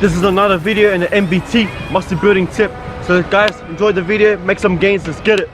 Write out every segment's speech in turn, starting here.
This is another video in the MBT muscle building tip. So guys, enjoy the video, make some gains, let's get it.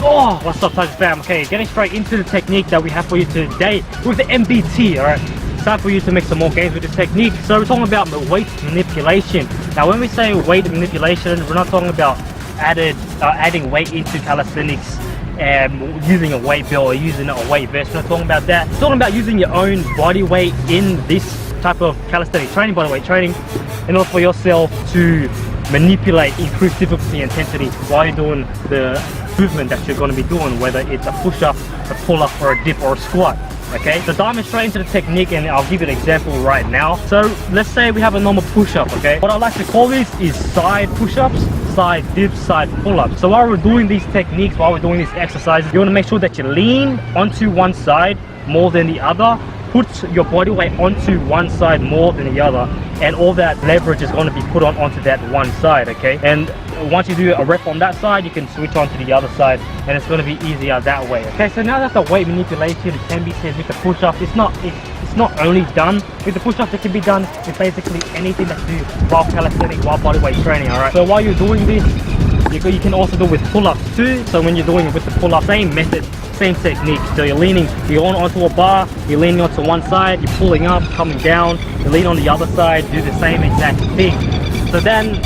Oh, what's up, Taiji Fam? Okay, getting straight into the technique that we have for you today with the MBT. Alright, it's time for you to make some more gains with this technique. So we're talking about the weight manipulation. Now when we say weight manipulation, we're not talking about adding weight into calisthenics and using a weight belt or using a weight vest. We're not talking about that. We're talking about using your own body weight in this type of calisthenic training, body weight training, in order for yourself to manipulate, increase difficulty and intensity while you're doing the movement that you're going to be doing, whether it's a push-up, a pull-up, or a dip, or a squat. Okay, so diving straight into the technique, and I'll give you an example right now. So let's say we have a normal push-up. Okay, what I like to call this is side push-ups, side dips, side pull-ups. So while we're doing these techniques, while we're doing these exercises, you want to make sure that you lean onto one side more than the other. Put your body weight onto one side more than the other, and all that leverage is going to be put onto that one side. Okay, and once you do a rep on that side, you can switch on to the other side, and it's going to be easier that way. Okay, so now that the weight manipulation can be said with the push-up, it's not only done with the push-ups. It can be done with basically anything that you do while calisthenics, while bodyweight training. All right, so while you're doing this, you can also do with pull-ups too. So when you're doing it with the pull-up, same method, same technique. So you're going onto a bar, you're leaning onto one side, you're pulling up, coming down, you lean on the other side, do the same exact thing. So then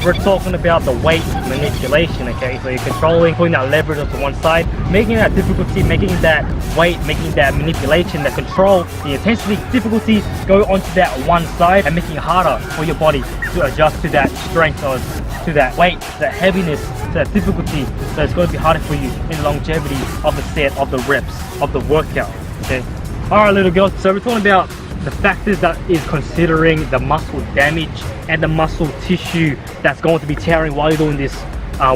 we're talking about the weight manipulation. Okay, so you're controlling, putting that leverage onto one side, making that difficulty, making that weight, making that manipulation, the control, the intensity, difficulty go onto that one side, and making it harder for your body to adjust to that strength or to that weight, that heaviness, that difficulty. So it's going to be harder for you in longevity of the set, of the reps, of the workout. Okay, all right, little girls, so we're talking about the factors that is considering the muscle damage and the muscle tissue that's going to be tearing while you're doing this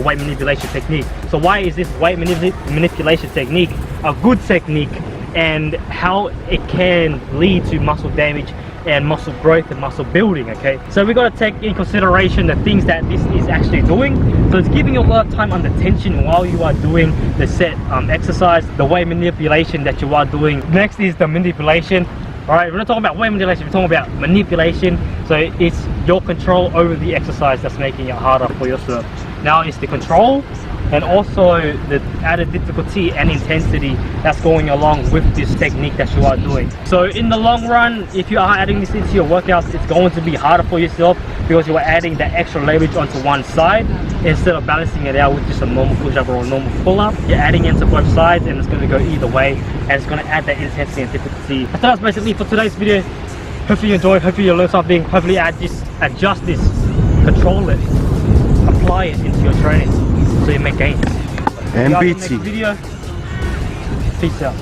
weight manipulation technique. So why is this weight manipulation technique a good technique, and how it can lead to muscle damage and muscle growth and muscle building? Okay, so we got to take in consideration the things that this is actually doing. So it's giving you a lot of time under tension while you are doing the set exercise, the weight manipulation that you are doing. Next is the manipulation. All right, we're not talking about weight manipulation, we're talking about manipulation. So it's your control over the exercise that's making it harder for yourself. Now it's the control and also the added difficulty and intensity that's going along with this technique that you are doing. So in the long run, if you are adding this into your workouts, it's going to be harder for yourself because you are adding that extra leverage onto one side instead of balancing it out with just a normal push-up or a normal pull-up. You're adding into both sides, and it's going to go either way, and it's going to add that intensity and difficulty. So that's basically for today's video. Hopefully you enjoyed, hopefully you learned something, hopefully adjust this, control it, apply it into your training so you make gains. MBT. Video. Peace out.